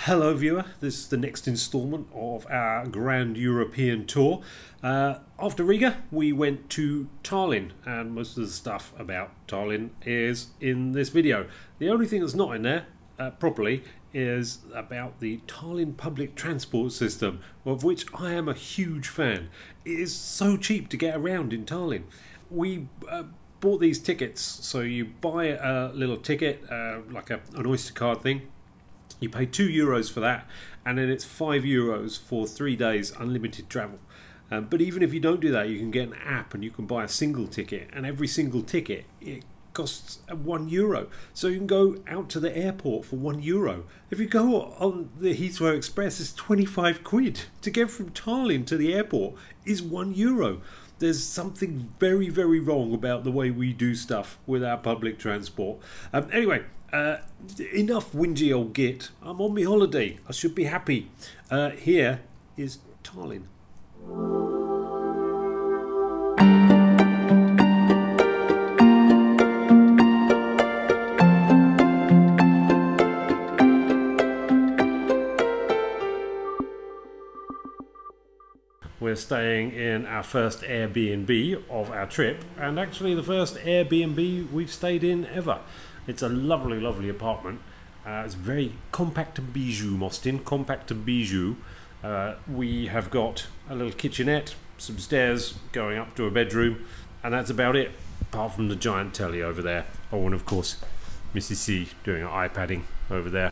Hello viewer, this is the next instalment of our Grand European Tour. After Riga we went to Tallinn, and most of the stuff about Tallinn is in this video. The only thing that's not in there properly is about the Tallinn public transport system, of which I am a huge fan. It is so cheap to get around in Tallinn. We bought these tickets, so you buy a little ticket, like an Oyster card thing. You pay €2 for that, and then it's €5 for 3 days unlimited travel. But even if you don't do that, you can get an app and you can buy a single ticket, and every single ticket it costs €1. So you can go out to the airport for €1. If you go on the Heathrow Express, it's 25 quid. To get from Tallinn to the airport is €1. There's something very, very wrong about the way we do stuff with our public transport. Anyway, enough whingy old git. I'm on my holiday. I should be happy. Here is Tallinn. We're staying in our first Airbnb of our trip, and actually the first Airbnb we've stayed in ever. It's a lovely, lovely apartment. It's very compact and bijou, Mostin, compact and bijou. We have got a little kitchenette, some stairs going up to a bedroom, and that's about it, apart from the giant telly over there. Oh, and of course, Mrs. C doing her iPadding over there.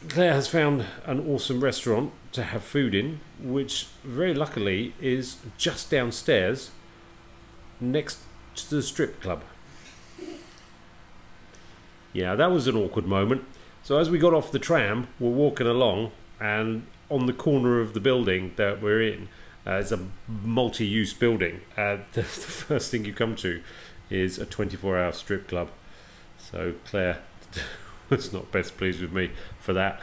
Claire has found an awesome restaurant to have food in, which very luckily is just downstairs next to the strip club. Yeah, that was an awkward moment. So as we got off the tram, we're walking along, and on the corner of the building that we're in, it's a multi-use building. The first thing you come to is a 24-hour strip club. So Claire was not best pleased with me for that.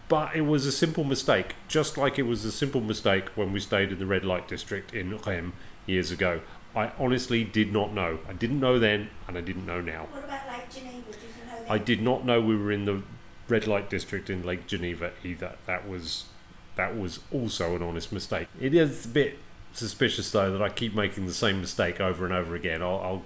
But it was a simple mistake, just like it was a simple mistake when we stayed in the red light district in Rem years ago. I honestly did not know. I didn't know then, and I didn't know now. What about Lake Geneva? Did you know that? I did not know we were in the red light district in Lake Geneva either. That was also an honest mistake. It is a bit suspicious though that I keep making the same mistake over and over again. I'll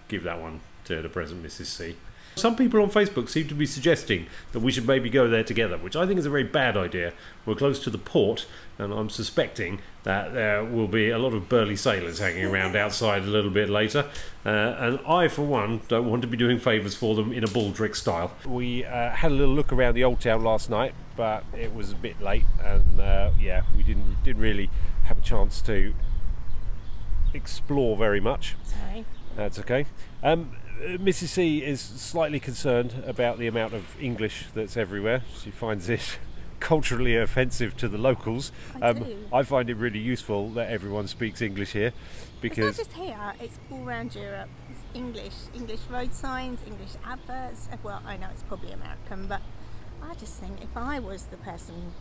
give that one to the present Mrs. C. Some people on Facebook seem to be suggesting that we should maybe go there together, which I think is a very bad idea. We're close to the port, and I'm suspecting that there will be a lot of burly sailors hanging around outside a little bit later. And I, for one, don't want to be doing favours for them in a baldrick style. We had a little look around the old town last night, but it was a bit late, and yeah, we didn't really have a chance to explore very much. Sorry. That's okay. Mrs. C is slightly concerned about the amount of English that's everywhere. She finds it culturally offensive to the locals. I find it really useful that everyone speaks English here, because it's not just here, it's all around Europe. It's English road signs, English adverts. Well, I know it's probably American, but I just think if I was the person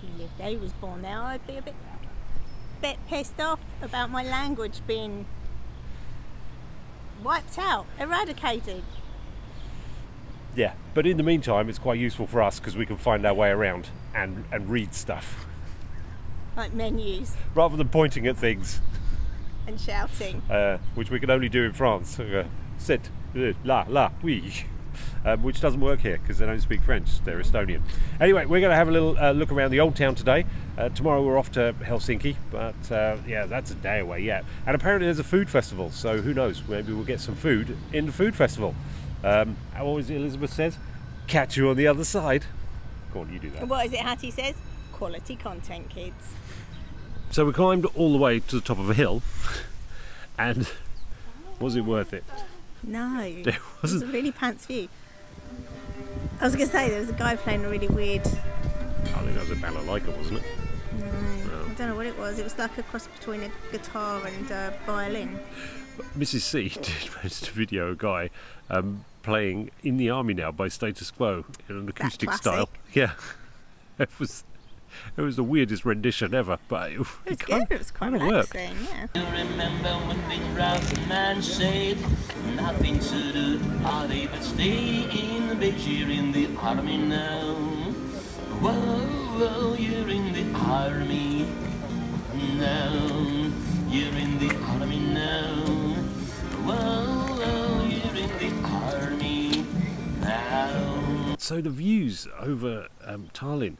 who lived there, who was born there, I'd be a bit pissed off about my language being wiped out, eradicated. Yeah, but in the meantime it's quite useful for us because we can find our way around and read stuff. Like menus. Rather than pointing at things. And shouting. Which we can only do in France. C'est, la, oui. Which doesn't work here because they don't speak French, they're Estonian. Anyway, we're going to have a little look around the old town today. Tomorrow we're off to Helsinki, but yeah, that's a day away yet. And apparently there's a food festival, so who knows, maybe we'll get some food in the food festival. What was it Elizabeth says? Catch you on the other side. Go on, you do that. What is it Hattie says? Quality content, kids. So we climbed all the way to the top of a hill, and was it worth it? No, it was a really pants view. I was going to say there was a guy playing a really weird... I think that was a balalaika, wasn't it? No, I don't know what it was. It was like a cross between a guitar and a violin. Mrs. C did manage to video a guy playing In the Army Now by Status Quo in an acoustic style. Yeah, it was the weirdest rendition ever, but it was good. It was quite relaxing, yeah. You remember when the proud man said nothing to do, I'll even stay in the bed here in the army now. Whoa, you're in the army. No, you're in the army now. Whoa, you're in the army now. So the views over Tallinn,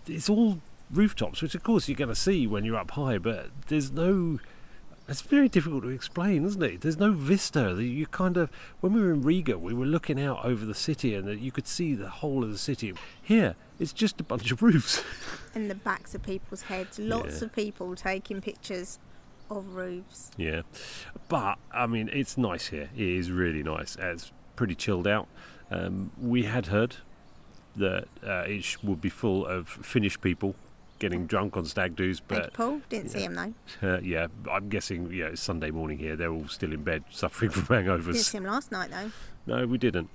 it's all rooftops, which of course you're going to see when you're up high, but there's no... It's very difficult to explain, isn't it? There's no vista. You kind of... When we were in Riga, we were looking out over the city and you could see the whole of the city. Here, it's just a bunch of roofs. In the backs of people's heads. Lots of people taking pictures of roofs. Yeah. But, I mean, it's nice here. It is really nice. It's pretty chilled out. We had heard that it would be full of Finnish people getting drunk on stag doos, but Paul didn't see him though. Yeah, I'm guessing it's Sunday morning here. They're all still in bed suffering from hangovers. Didn't see him last night though. No, we didn't.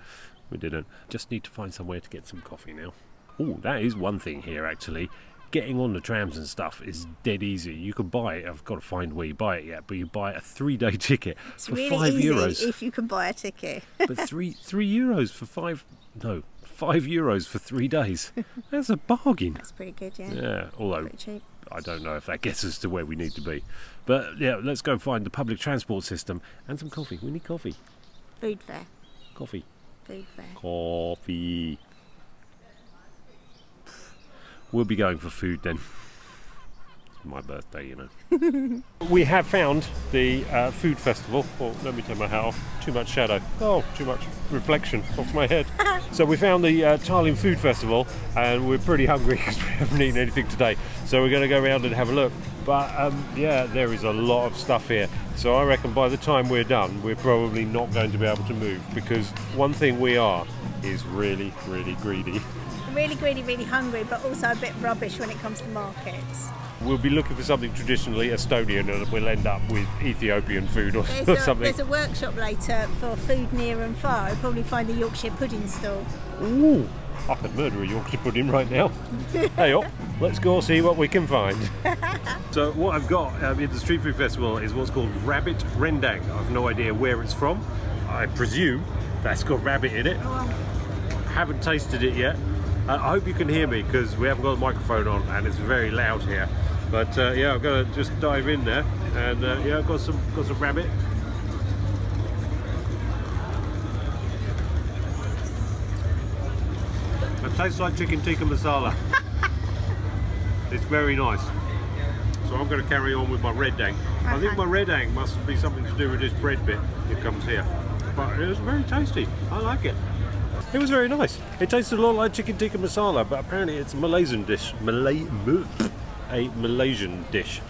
Just need to find somewhere to get some coffee now. Oh, that is one thing here actually. Getting on the trams and stuff is dead easy. You can buy it. I've got to find where you buy it yet, but you buy a 3-day ticket for really €5. If you can buy a ticket. But €3 for 5 euros for 3 days. That's a bargain. That's pretty good, yeah. Yeah, although pretty cheap. I don't know if that gets us to where we need to be. But yeah, let's go find the public transport system and some coffee. We need coffee. Food fair. Coffee. Food fair. Coffee. We'll be going for food then. It's my birthday, you know. We have found the food festival. Oh, let me take my hat off. Too much shadow. Oh, too much reflection off my head. So we found the Tallinn Food Festival, and we're pretty hungry because we haven't eaten anything today. So we're going to go around and have a look. But yeah, there is a lot of stuff here. So I reckon by the time we're done, we're probably not going to be able to move, because one thing we are is really, really greedy. Really greedy, really hungry, but also a bit rubbish when it comes to markets. We'll be looking for something traditionally Estonian, and we'll end up with Ethiopian food or something. There's a workshop later for food near and far. You'll probably find the Yorkshire pudding stall. Ooh, I could murder a Yorkshire pudding right now. Hey up, let's go see what we can find. So what I've got in the street food festival is what's called rabbit rendang. I've no idea where it's from. I presume that's got rabbit in it. Haven't tasted it yet. I hope you can hear me because we haven't got a microphone on and it's very loud here. But yeah, I'm going to just dive in there, and yeah, I've got some rabbit. It tastes like chicken tikka masala. It's very nice. So I'm going to carry on with my rendang. Okay. I think my rendang must be something to do with this bread bit that comes here. But it was very tasty. I like it. It was very nice. It tasted a lot like chicken tikka masala, but apparently it's a Malaysian dish. A Malaysian dish.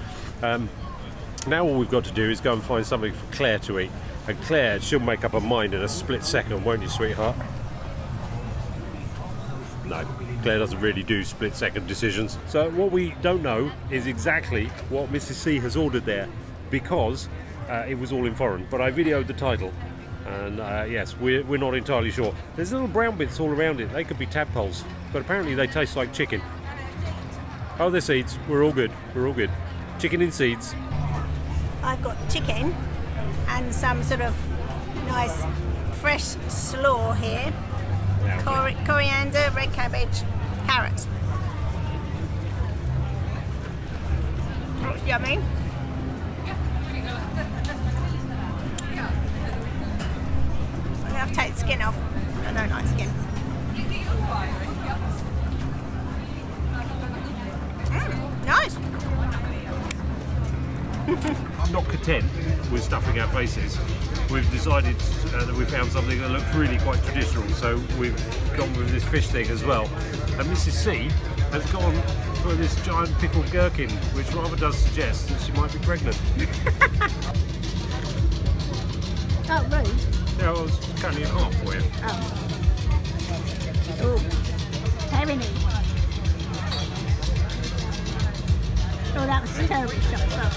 Now all we've got to do is go and find something for Claire to eat. And Claire, she'll make up her mind in a split second, won't you, sweetheart? No, Claire doesn't really do split-second decisions. So what we don't know is exactly what Mrs. C has ordered there, because it was all in foreign. But I videoed the title. And yes, we're not entirely sure. There's little brown bits all around it. They could be tadpoles, but apparently they taste like chicken. Oh, they're seeds. We're all good. We're all good. Chicken in seeds. I've got chicken and some sort of nice fresh slaw here. Coriander, red cabbage, carrots. Oh, yummy. I'm going to take the skin off. I don't like skin. Nice. I'm not content with stuffing our faces. We've decided that we found something that looks really quite traditional, so we've gone with this fish thing as well. And Mrs. C has gone for this giant pickled gherkin, which rather does suggest that she might be pregnant. Oh, rude. Yeah, I was cutting it half for you. Oh. Ooh. Herring. Oh, that was terrible shot.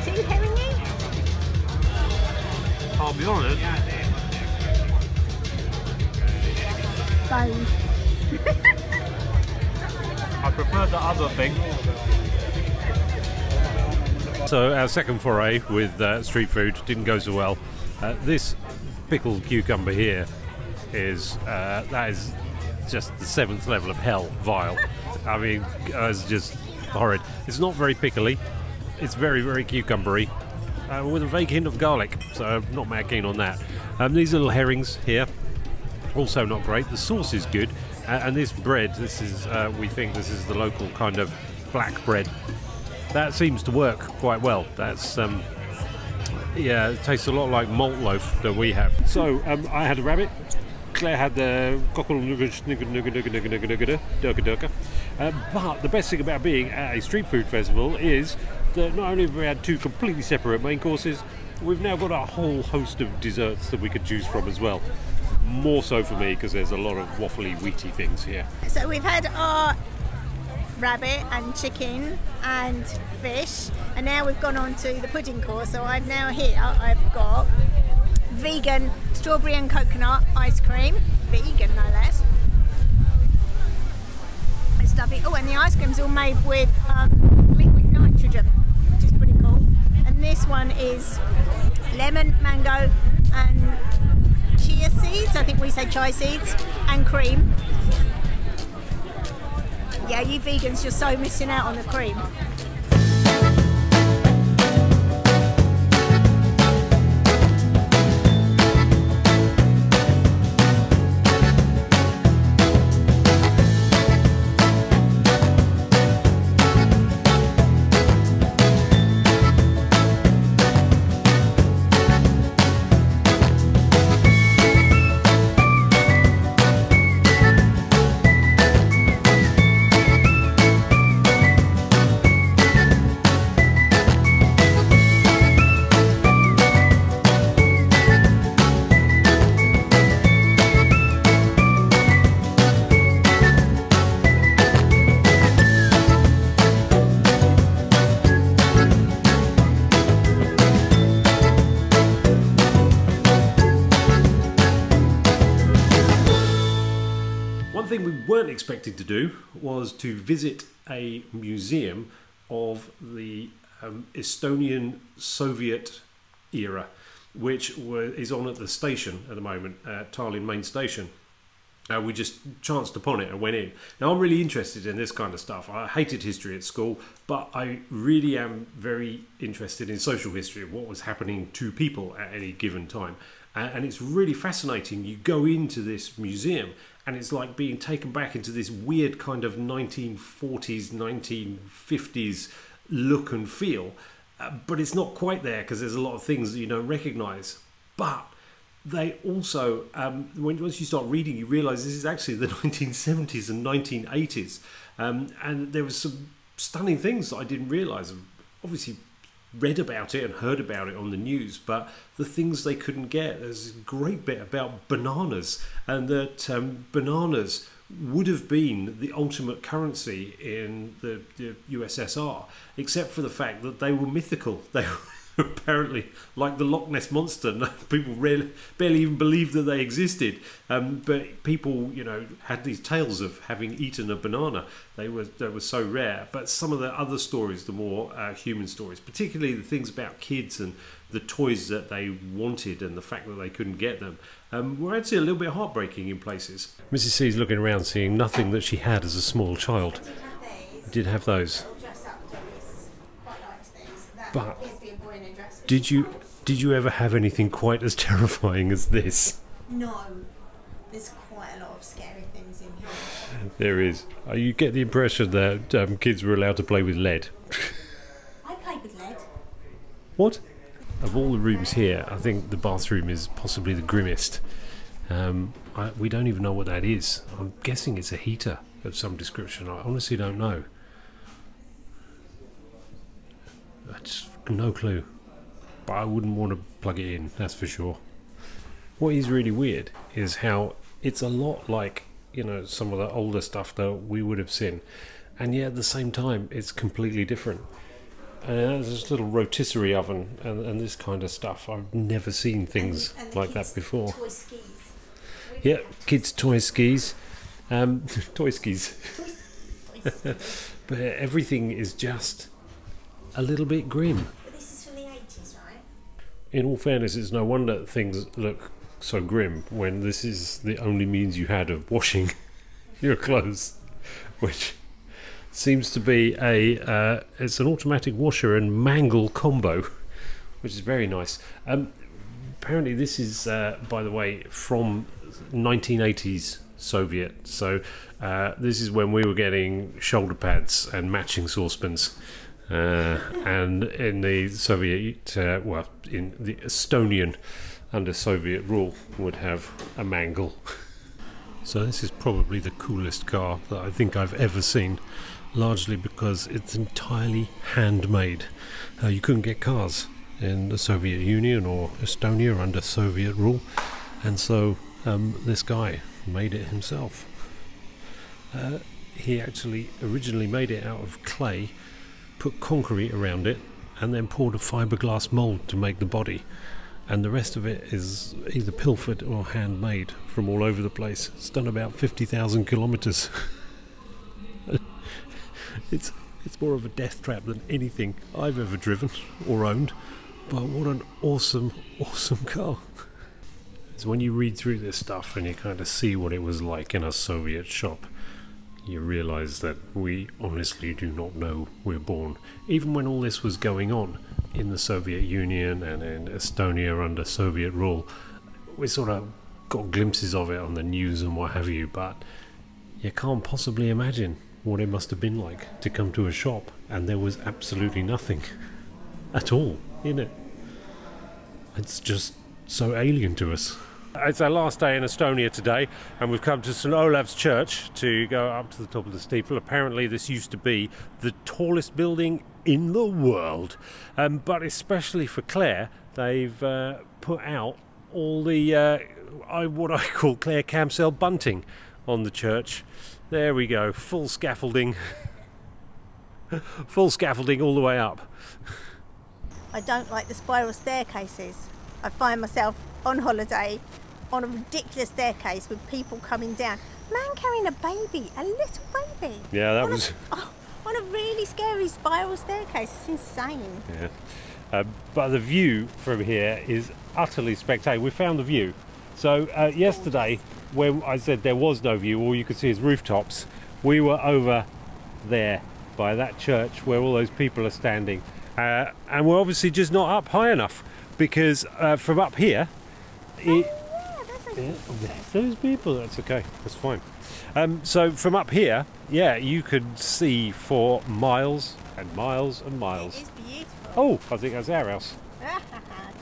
Too herringy? I'll be honest. Both. I prefer the other thing. So our second foray with street food didn't go so well. This pickled cucumber here that is just the 7th level of hell vile. I mean, it's just horrid. It's not very pickly. It's very, very cucumbery, with a vague hint of garlic, so I'm not mad keen on that. These little herrings here, also not great. The sauce is good, and this bread, this is, we think this is the local kind of black bread. That seems to work quite well. That's, yeah, it tastes a lot like malt loaf that we have. So, I had a rabbit. Claire had the cockle but the best thing about being at a street food festival is that not only have we had 2 completely separate main courses, we've now got a whole host of desserts that we could choose from as well. More so for me because there's a lot of waffly, wheaty things here. So we've had our rabbit and chicken and fish, and now we've gone on to the pudding course. So I've got vegan strawberry and coconut ice cream, vegan no less. It's lovely. Oh, and the ice cream's all made with liquid nitrogen, which is pretty cool. And this one is lemon, mango and chia seeds, I think we say chia seeds, and cream. Yeah, you vegans, you're so missing out on the cream. Weren't expecting to do was to visit a museum of the Estonian Soviet era, which is on at the station at the moment, at Tallinn main station. We just chanced upon it and went in. Now I'm really interested in this kind of stuff. I hated history at school, but I really am very interested in social history of what was happening to people at any given time. And it's really fascinating. You go into this museum and it's like being taken back into this weird kind of 1940s, 1950s look and feel. But it's not quite there because there's a lot of things that you don't recognise. But they also, once you start reading, you realise this is actually the 1970s and 1980s. And there was some stunning things that I didn't realise. Obviously read about it and heard about it on the news, but the things they couldn't get. There's a great bit about bananas, and that bananas would have been the ultimate currency in the USSR, except for the fact that they were mythical. They were apparently like the Loch Ness Monster. People barely even believed that they existed. But people, you know, had these tales of having eaten a banana. They were so rare. But some of the other stories, the more human stories, particularly the things about kids and the toys that they wanted and the fact that they couldn't get them, were actually a little bit heartbreaking in places. Mrs. C is looking around, seeing nothing that she had as a small child. Did have those. But did you ever have anything quite as terrifying as this? No, there's quite a lot of scary things in here. There is. You get the impression that kids were allowed to play with lead. I played with lead. What? Of all the rooms here, I think the bathroom is possibly the grimmest. We don't even know what that is. I'm guessing it's a heater of some description. I honestly don't know. That's no clue. But I wouldn't want to plug it in, that's for sure. What is really weird is how it's a lot like, you know, some of the older stuff that we would have seen, and yet at the same time it's completely different. There's this little rotisserie oven and this kind of stuff. I've never seen things like that before. Toy skis. Yeah, kids' toy skis. Toy skis. But everything is just a little bit grim. But this is from the 80s, right? In all fairness, it's no wonder things look so grim when this is the only means you had of washing your clothes, which seems to be it's an automatic washer and mangle combo, which is very nice. Apparently this is, by the way, from 1980s Soviet, so this is when we were getting shoulder pads and matching saucepans, and in the Soviet, well, in the Estonian under Soviet rule, would have a mangle. So this is probably the coolest car that I think I've ever seen, largely because it's entirely handmade. You couldn't get cars in the Soviet Union or Estonia under Soviet rule, and so this guy made it himself. He actually originally made it out of clay, put concrete around it, and then poured a fiberglass mould to make the body, and the rest of it is either pilfered or handmade from all over the place. It's done about 50,000 kilometres. It's more of a death trap than anything I've ever driven or owned, but what an awesome car. It's when you read through this stuff and you kind of see what it was like in a Soviet shop, you realise that we honestly do not know we're born. Even when all this was going on in the Soviet Union and in Estonia under Soviet rule, we sort of got glimpses of it on the news and what have you, but you can't possibly imagine what it must have been like to come to a shop and there was absolutely nothing at all in it. It's just so alien to us. It's our last day in Estonia today, and we've come to St Olav's Church to go up to the top of the steeple. Apparently this used to be the tallest building in the world, but especially for Claire, they've put out all the what I call Claire Camsell bunting on the church. There we go, full scaffolding. Full scaffolding all the way up. I don't like the spiral staircases. I find myself on holiday on a ridiculous staircase with people coming down. Man carrying a baby, a little baby. Yeah, that was... on a really scary spiral staircase. It's insane. Yeah. But the view from here is utterly spectacular. We found the view. So yesterday, when I said there was no view, all you could see is rooftops, we were over there by that church where all those people are standing. And we're obviously just not up high enough, because from up here... there's those people. That's okay, that's fine. So from up here, yeah, you could see for miles and miles and miles. It is beautiful. Oh, I think that's our house.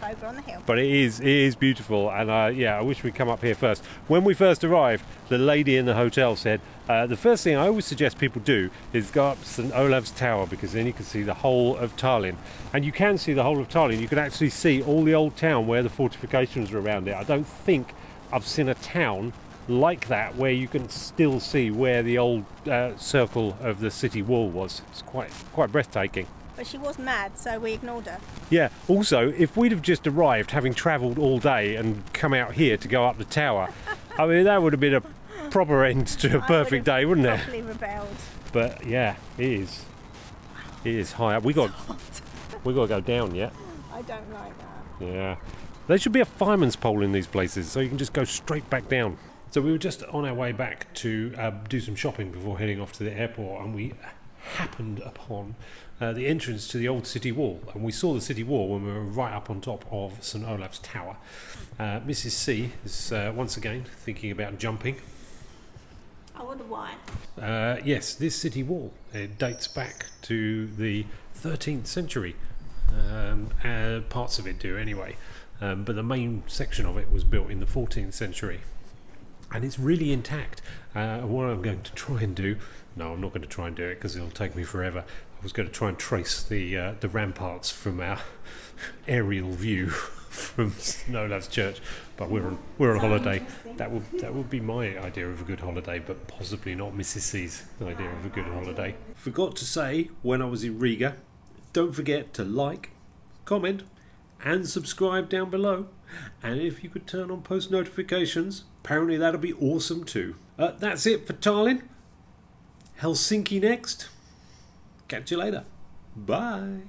Over on the hill. But it is beautiful, and yeah, I wish we'd come up here first. When we first arrived, the lady in the hotel said the first thing I always suggest people do is go up St Olav's Tower, because then you can see the whole of Tallinn. And you can see the whole of Tallinn. You can actually see all the old town where the fortifications are around it. I don't think I've seen a town like that where you can still see where the old circle of the city wall was. It's quite breathtaking. But she was mad, so we ignored her. Yeah, also, if we'd have just arrived having travelled all day and come out here to go up the tower, I mean, that would have been a proper end to a perfect day, wouldn't it? Properly rebelled. But yeah, it is. It is high up. We got to go down yet. I don't like that. Yeah. There should be a fireman's pole in these places, so you can just go straight back down. So we were just on our way back to do some shopping before heading off to the airport, and we happened upon the entrance to the old city wall, and we saw the city wall when we were right up on top of St Olav's Tower. Mrs. C is once again thinking about jumping. I wonder why. Yes, this city wall, it dates back to the 13th century. Parts of it do anyway, but the main section of it was built in the 14th century. And it's really intact. What I'm going to try and do... No, I'm not going to try and do it because it'll take me forever. I was going to try and trace the ramparts from our aerial view from St Olav's Church, but we're on holiday. That would be my idea of a good holiday, but possibly not Mrs. C's idea of a good holiday. Forgot to say when I was in Riga, don't forget to like, comment, and subscribe down below. And if you could turn on post notifications, apparently that'll be awesome too. That's it for Tallinn. Helsinki next. Catch you later. Bye.